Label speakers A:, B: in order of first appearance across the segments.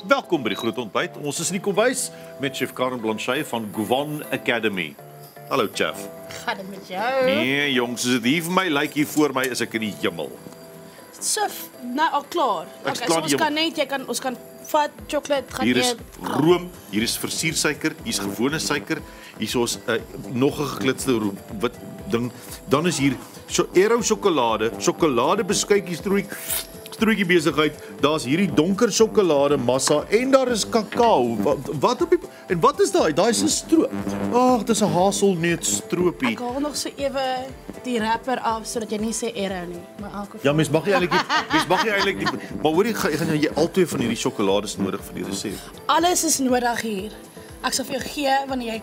A: Welkom by die groot ontbyt. Ons is in die kombuis met chef Karen Blanchet van Govan Academy. Hallo chef.
B: Gaan dit met jou?
A: Nee jongs, as dit hier vir my lyk hier voor my is ek in die hemel.
B: So, nou al klaar.
A: Ek is
B: Okay,
A: klaar
B: so
A: die
B: ons kan net, ons kan vat chocolate gaan
A: Hier is
B: eet.
A: room, hier is versiersuiker, hier is gewone suiker, hier is nog 'n geklitste room. Wat ding, dan is hier Aero sjokolade beskuitjies strootjie besigheid. Daar's hierdie donker sjokolade massa en daar is kakao. Wat op die en wat is daai? Daai is 'n stroop. Ag, dis 'n haselneut stroopie.
B: Ek haal nog so ewe die wrapper af sodat jy nie sê error nie. Maar elke
A: Ja, mens mag nie eintlik maar hoor gaan jy al twee van hierdie sjokolades nodig vir die resep.
B: alles is nodig hier. Ek sal vir jou gee wanneer jy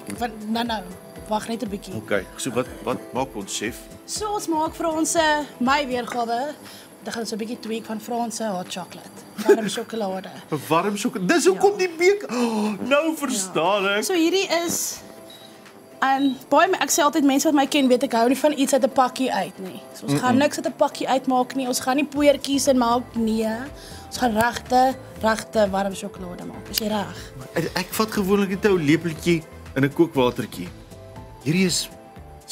B: nou. Wag net 'n bietjie.
A: Okay, so wat maak ons chef?
B: So ons maak vir ons my weergawe. Dan gaan ons 'n bietjie tweak van Franse hot chocolate. Warm sjokolade.
A: Warm sjokolade. Dis hoekom die beker. Oh, nou verstaan ek.
B: So hierdie is baie ek sê altyd mense wat my ken weet ek hou nie van iets uit 'n pakkie uit nie. So ons gaan niks uit 'n pakkie uitmaak nie. Ons gaan nie poeiertjies en maak nie. Ons gaan regte warm sjokolade maak. Is jy reg?
A: Ek vat gewoonlik net 'n lepeltjie in 'n kookwatertjie. Hierdie is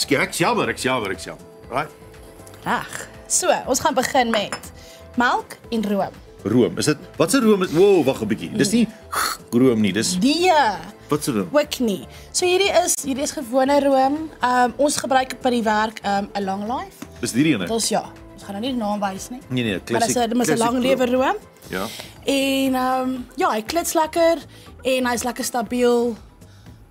A: ek's jammer. Right?
B: Reg. So, ons gaan begin met melk en room.
A: Room. Is dit wat 'n room is? Wow, wag 'n bietjie. Dis nie room nie, dis
B: Die
A: wat 'n room?
B: ook nie. So hierdie is gewone room. Ons gebruik by die werk 'n long life.
A: Dis hierdie ene.
B: Ons ja, ons gaan nou nie die naam wys nie.
A: Nee,
B: Maar dit is 'n lang lewe room.
A: Ja.
B: En ja, hy klits lekker en hy's lekker stabiel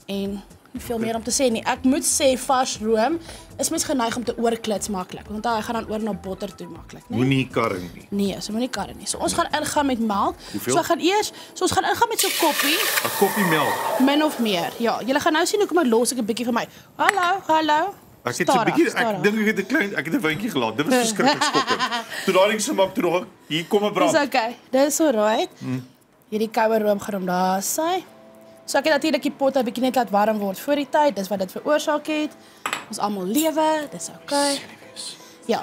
B: en nie veel meer om te sê nie. Ek moet sê vars room is mens geneig om te oorklits maklik. Want hy gaan dan oor na botter toe maklik, né?
A: Moenie karring nie.
B: Nee, so moenie karre nie. So ons gaan ingaan met melk.
A: Hoeveel?
B: So ons gaan ingaan met so 'n koppie,
A: 'n koppie melk.
B: min of meer. Ja, julle gaan nou sien hoe kom ek los ek 'n bietjie vir my. Hallo.
A: Ek het so 'n bietjie ek dink ek het 'n wyntjie gelaat. Dit was verskriklik skokkend. Toe daai ding se maak toe nog hier kom 'n brand.
B: Dis okay. Dis alright. Hierdie koue room gaan hom daar sy. So ek het natuurlik die pot 'n bietjie net laat warm word voor die tyd. Dis wat dit veroorsaak het. Ons almal lewe, dis okay. Ja,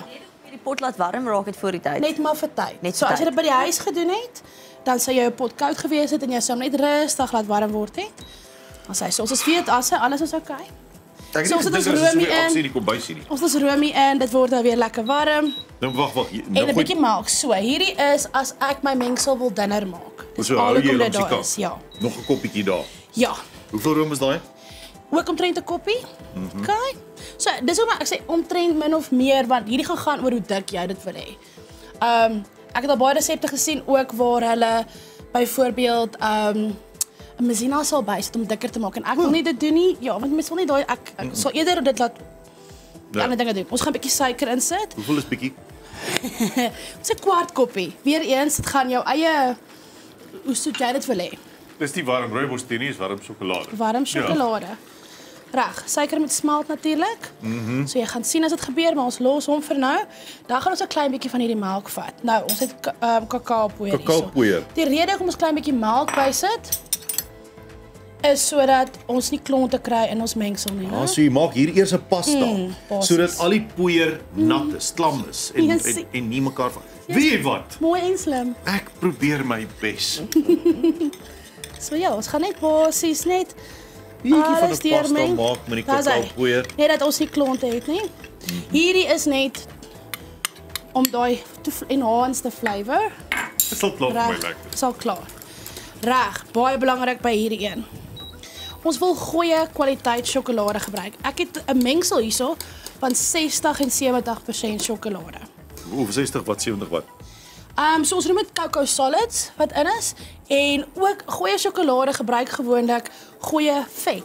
C: Die pot laat warm raak het voor die tyd.
B: net maar vir tyd.
C: Net
B: So
C: vir
B: as jy
C: tyd.
B: dit by die huis gedoen het, dan sou jou pot koud gewees het en jy sou hom net rustig laat warm word het. As hy so ons weet as alles is okay.
A: Ek
B: So ons het ons roomie in.
A: die kombuis hierdie.
B: Ons het ons roomie in, dit word nou weer lekker warm
A: Nou wag,
B: en 'n bietjie melk. So hierdie is as ek my mengsel wil dunner maak. Dis
A: So hou jy
B: hoekom
A: langs
B: dit
A: die
B: daar is. Ja.
A: Nog 'n koppietjie daar.
B: Ja.
A: Hoeveel room is daai?
B: Ook omtrent 'n koppie. Okay. So dis hoekom ek sê omtrent min of meer want hierdie gaan oor hoe dik jy dit wil hê. Ek het al baie resepte gesien ook waar hulle byvoorbeeld 'n mesina sal bysit om dikker te maak en ek wil nie dit doen nie. Ja, want mens wil nie daai ek sal eerder dit laat ander dinge doen. Ons gaan 'n bietjie suiker insit.
A: Hoeveel is bietjie?
B: Dis 'n kwart koppie. Weereens, dit gaan jou eie hoe soet jy dit wil hê.
A: Dis die warm rooibos tee nie, is warm sjokolade.
B: Warm sjokolade. Reg, suiker met smelt natuurlik. So jy gaan sien as dit gebeur, maar ons los hom vir nou. Dan gaan ons 'n klein bietjie van hierdie melk vat. Nou, ons het kakaopoeier hierso.
A: Kakaopoeier.
B: Die rede hoekom ons klein bietjie melk bysit is sodat ons nie klonte kry in ons mengsel nie, né?
A: So jy maak hier eers 'n pasta
B: basies.
A: sodat al die poeier nat is, klam is
B: Yes.
A: en nie mekaar van. Weet jy wat?
B: Mooi en slim.
A: Ek probeer my bes.
B: So ja, ons gaan net basies net
A: Bietjie van 'n
B: alles
A: pasta
B: deurmeng.
A: maak met die
B: Daar's hy.
A: kakaopoeier.
B: Net dat ons nie klonte het nie. Hierdie is net om daai te enhance the flavor.
A: Dit sal klop my
B: Reg,
A: lekker.
B: sal klaar. Reg, baie belangrik by hierdie een. Ons wil goeie kwaliteit sjokolade gebruik. Ek het 'n mengsel hierso van 60 en 70% sjokolade.
A: Oef, 60 wat 70 wat.
B: So ons noem dit cocoa solids wat in is en ook goeie sjokolade gebruik gewoonlik goeie vet.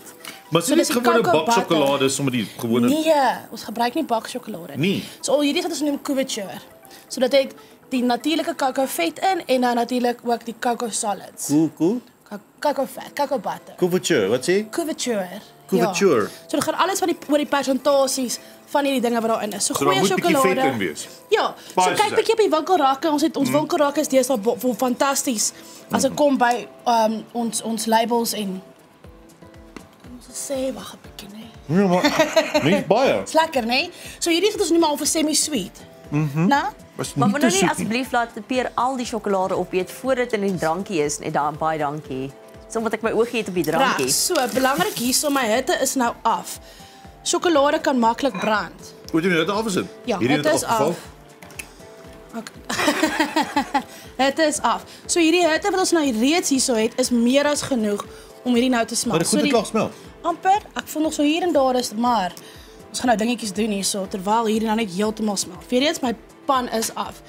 A: Maar
B: So
A: sien
B: dis
A: dit
B: die
A: gewone
B: cocoa
A: baksjokolade sommer die gewone.
B: Nee, ons gebruik nie baksjokolade
A: Nie?
B: So al hierdie wat ons noem couverture. So dit het die natuurlike kakao vet in en dan natuurlik ook die cocoa solids.
A: Cool.
B: Kakao vet, kakao butter.
A: Couverture, wat sê?
B: Couverture.
A: Couverture.
B: Ja. So dit gaan alles oor die persentasies van hierdie dinge wat daarin is. So
A: So daar
B: goeie
A: moet bietjie
B: sjokolade.
A: vet in wees.
B: Ja. So
A: Baie
B: kyk
A: soos
B: bietjie op die winkelrakke. Ons het ons winkelrakke is deesdae fantasties as dit kom by ons labels en ons sê wag 'n bietjie, nee.
A: Ja, maar nie baie.
B: Dis lekker, nee. So hierdie is wat ons noem maar vir semi-sweet. Nou?
A: Was
C: Maar
A: nie
C: moet
A: te
C: nou nie
A: soet nie.
C: asseblief laat Peer al die sjokolade opeet voordat dit in die drankie is. Net daar baie dankie. So omdat ek my oogie het op die drankie.
B: Reg, so belangrik hierso, my hitte is nou af. Sjokolade kan maklik brand.
A: Moet jy net af is dit?
B: Ja,
A: Hierdie
B: dit
A: het
B: is
A: afgeval.
B: af. Okay. Hitte is af. So hierdie hitte wat ons nou reeds hierso het, is meer as genoeg om hierdie nou te smaak.
A: Maar dit goed
B: die-
A: het lag smel.
B: amper, ek voel nog so hier en daar is, maar ons gaan nou dingetjies doen hierso terwyl hierdie nou net heeltemal smel. Weer eens my pan is af.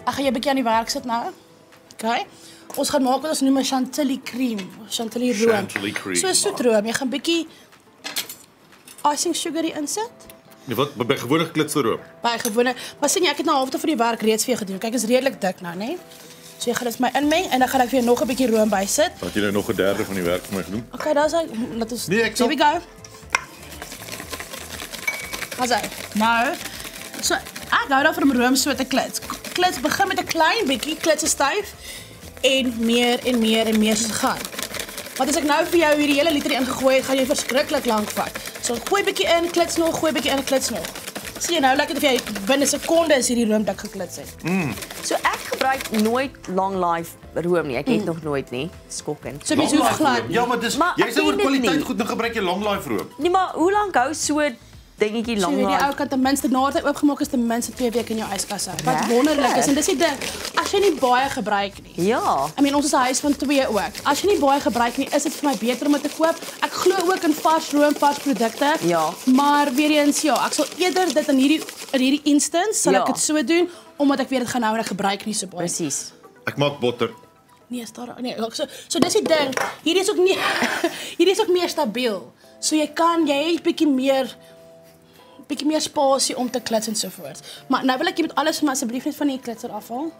B: Ek gaan jou 'n bietjie aan die werk sit nou. OK. Ons gaan maak wat ons noem 'n chantilly cream, chantilly room.
A: Chantilly cream.
B: So 'n soetroom. Jy gaan bietjie icing sugar hier insit.
A: Nee, wat by gewone geklitste
B: Baie gewone, maar sien jy ek het nou halfte van die werk reeds vir jou gedoen. Kyk, is redelik dik nou, né? So jy gaan dit vir my inmeng en dan gaan ek vir jou nog 'n bietjie room bysit.
A: Wat jy nou nog 'n derde van die werk vir my gedoen?
B: Okay, daar's hy. Laat ons.
A: Nee, ek sal-
B: Here we go. Gaan hy. Nou. So, ek hou daarvan om room so te klits. Klits begin met 'n klein bietjie, klits is styf en meer en meer en meer soos dit gaan. Want as ek nou vir jou hierdie hele liter ingegooi het, gaan jy verskriklik lank vat. So gooi bietjie in, klits nog, gooi bietjie in, klits nog. Sien jy nou lekker of jy binne sekonde is hierdie room dik geklits het.
C: So ek gebruik nooit long life room nie. Ek het nog nooit nie. Skokkend.
B: So mens hoef glad.
A: Ja, maar dis
C: Maar
A: jy
C: ek
A: sê oor
C: ken dit
A: kwaliteit
C: nie.
A: goed, dan gebruik jy long life room.
C: Nee, maar hoe lank hou so dingetjie
B: So
C: long
B: hierdie ou
C: life?
B: kan ten minste nadat hy oopgemaak is ten minste 2 weke in jou yskas hou. Wat
C: Lekker.
B: wonderlik is en dis die ding. As jy nie baie gebruik nie.
C: Ja.
B: I mean ons is 'n huis van 2 ook. As jy nie baie gebruik nie, is dit vir my beter om dit te koop. Ek glo ook in vars room, vars produkte.
C: Ja.
B: Maar weer eens ja, ek sal eerder dit in hierdie instance sal
C: Ja.
B: ek dit so doen omdat ek weet dit gaan nou en ek gebruik nie so baie.
C: Presies.
A: Ek maak botter.
B: Nee, is daar nee, so dis die ding. Hierdie is ook nie hierdie is ook meer stabiel. So jy het bietjie meer spasie om te klits en so voort. Maar nou wil ek jy moet alles vir my asseblief net van die klitser afhaal,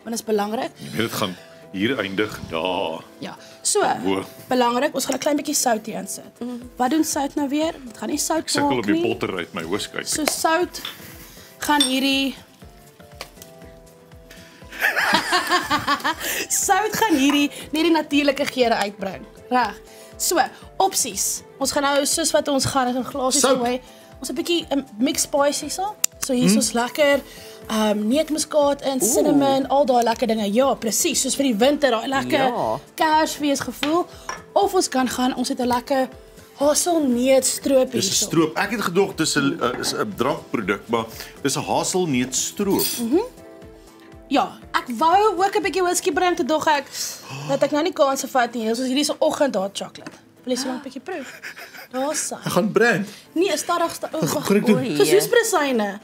B: want dit is belangrik.
A: Dit gaan hier eindig daar.
B: Ja. So,
A: Wow.
B: belangrik, ons gaan 'n klein bietjie sout hier insit. Wat doen sout nou weer? Dit gaan nie sout
A: Sukkel om
B: maak
A: die
B: nie.
A: botter uit my hoes kyk.
B: So sout gaan hierdie sout gaan hierdie net die natuurlike geure uitbring. Reg. So, opsies. Ons gaan nou soos wat ons gaan in glasies
A: Sout.
B: gooi. Ons 'n bietjie mix spices so. So hier is ons lekker neutmuskaat in, cinnamon, al daai lekker dinge. Ja, presies, soos vir die winter, daai lekker
C: Ja.
B: Kersfees gevoel. Of ons kan gaan, ons het 'n lekker haselneut
A: Dis 'n stroop. Ek het gedog dis 'n drankproduk, maar dis 'n haselneutstroop.
B: Ja, ek wou ook 'n bietjie whisky bring te dog ek dat ek nou nie kanse vat nie. Soos hierdie se oggend hot chocolate. Wil jy so 'n bietjie proef? Daar's hy.
A: Ek gaan brand.
B: Nee, stadig.
A: Gaan ek doen?
C: Oei.
B: Soos hoespresyne.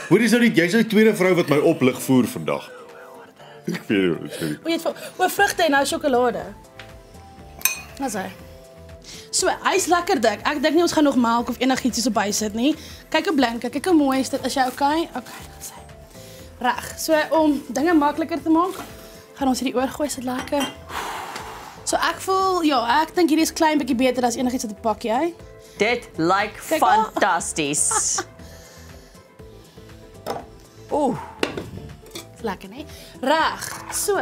A: Hoorie sou jy's nou die tweede vrou wat my oplig voer vandag. Ek weet nie, sorry.
B: O, jy het oor vrugte en nou sjokolade. Wat sê? So, hy's lekker dik. Ek dink nie ons gaan nog melk of enigiets hierso bysit nie. Kyk hoe blink, kyk hoe mooi is dit. Is jy okay? Okay, wat sê? Reg. So om dinge makliker te maak, gaan ons hierdie oorgooi sit lekker. So ek voel, ja, ek dink hierdie is klein bietjie beter as enigiets wat 'n pakkie, hè.
C: Dit lyk
B: Kyk al.
C: fantasties. Ooh,
B: Dis lekker, né? Reg. So.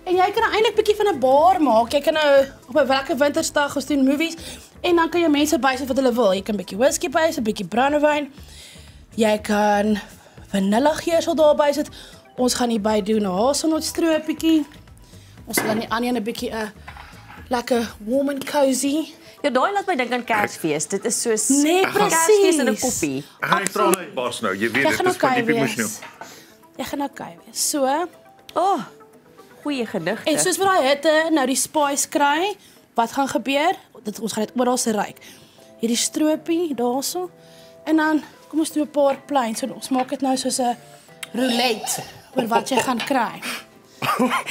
B: En jy kan nou eintlik bietjie van 'n bar maak. Jy kan nou op 'n lekker wintersdag ons doen movies en dan kan jy mense bysit wat hulle wil. Jy kan bietjie whisky bysit, bietjie brandewyn. Jy kan vanillegeursel daarby sit. Ons gaan hier by doen 'n haselnootstroopietjie. Ons sal dan die ander 'n bietjie 'n lekker warm and cozy.
C: ja, daai laat my dink aan Kersfees. Dit is soos
B: Nee,
C: Kersfees in 'n
B: presies.
C: koppie.
A: Ek gaan nie trane uitbars nou. Jy weet
B: Jy
A: dit
B: gaan
A: is van
B: okay
A: diep emosioneel.
B: wees. Jy gaan okay wees. So,
C: Oh, goeie gedigte.
B: en soos vir daai hitte nou die spice kry, wat gaan gebeur? Ons gaan dit oral se ryk. Hierdie stroopie daarso. En dan kom ons doen 'n paar plain. So ons maak dit nou soos 'n roulette oor wat jy gaan kry.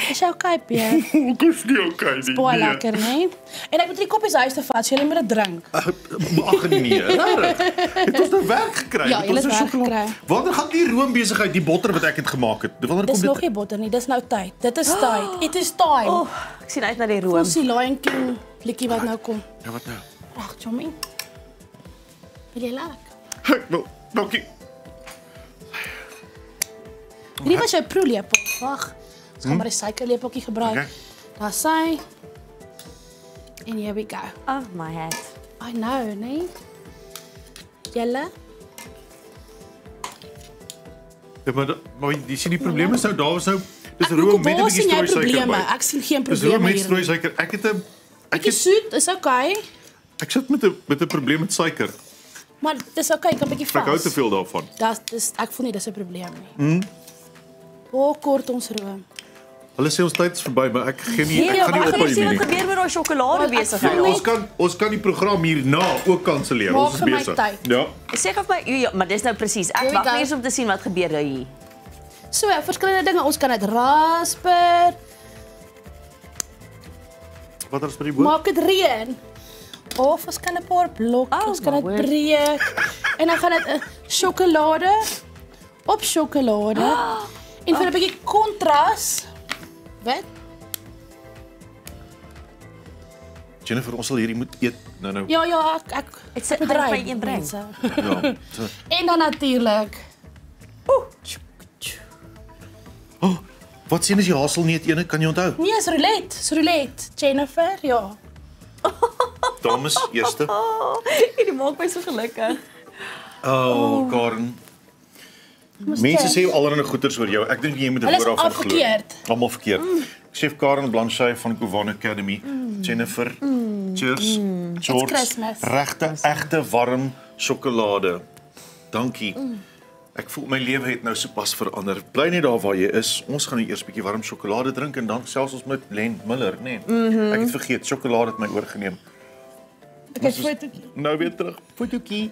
B: Is jy okay, Pierre?
A: Ek is nie okay nie.
B: Baie lekker, né? En ek moet die koppies huis toe vat, so jy moet dit drink.
A: Ag nee, regtig. Het ons nou werk gekry?
B: Ja,
A: Het
B: jy
A: ons
B: het
A: nou
B: werk
A: sjokolade-
B: gekry.
A: Wanneer gaan die room besigheid, die botter wat ek het gemaak het? Wanneer
B: Dis
A: kom
B: nog
A: dit?
B: nie botter nie, dis nou tyd. Dit is tyd. It is time.
C: Oh, ek sien uit na die room.
B: Ons die Lion King liedjie wat nou kom.
A: Ja, wat nou?
B: Ag, Jommy. Wil jy laat?
A: Ek wil, dankie.
B: Hierdie was jou proelepel. Wag. Ons gaan maar die suikerlepeltjie gebruik.
A: Okay.
B: Daar sy. En here we go.
C: Oh my head.
B: I know, nee. Julle.
A: Ja, maar jy sien die probleem is nou daar was nou dis
B: Ek
A: room met 'n
B: waar
A: bietjie
B: sien jy
A: strooisuiker
B: probleme?
A: by.
B: Ek sien geen
A: Dis room
B: probleme
A: met
B: hier.
A: strooisuiker. Ek
B: Bietjie soet, is okay.
A: ek sit met 'n probleem met suiker.
B: Maar dis okay, ek kan bietjie
A: Ek hou
B: vas.
A: te veel daarvan.
B: Ek voel nie dis 'n probleem nie. Hoe kort ons room?
A: Hulle sê ons tyd is verby, maar ek gee nie
C: Nee,
A: ek gaan nie
C: maar
A: ophou
C: jy sien
A: hiermee
C: wat
A: nie.
C: gebeur met daai sjokolade
B: Ek
C: besigheid.
B: voel
A: Ja, ons kan die program hierna ook kanselleer.
B: Maak
A: Ons is
B: vir my
A: besig.
B: tyd.
A: Ja.
C: Sê gou vir my, ja, maar dis nou presies. Ek
B: Here we
C: wag
B: go.
C: net om te sien wat gebeur nou hier.
B: So, verskillende dinge. Ons kan dit rasper,
A: Wat is by die boot?
B: maak dit reën. Of ons kan 'n paar blokkies,
C: Oh,
B: ons kan dit
C: my word.
B: breek. En dan gaan dit sjokolade op sjokolade. En vir 'n bietjie kontras. Wat?
A: Jennifer, ons sal hierdie moet eet nou.
B: Ja, ek
C: Ek sê,
B: bedryf
C: gaan jy een bring?
B: mense.
A: Ja. So.
B: En dan natuurlik.
A: Oh, wat sien as jy haselneut ene kan jy onthou?
B: Nee, is roulette, Jennifer, ja.
A: Dames eerste.
C: Hierdie maak my so gelukkig.
A: Oh, Karen. Mense sê allerlei goeters oor jou. Ek dink jy moet 'n
B: Hulle is
A: woord daarvan glo.
B: afgekeerd.
A: Almal verkeerd. Ek sê Karen Blanchet van Kovan Academy. Jennifer. Cheers. George.
B: Christmas.
A: Regte, egte warm sjokolade. Dankie. Ek voel my lewe het nou sopas verander. Bly net daar waar jy is. Ons gaan nou eers 'n bietjie warm sjokolade drink en dan selfs ons met Len Miller, nê. Ek het vergeet, sjokolade het my oorgeneem.
B: Ek het foto.
A: Nou weer terug. Fotootjie.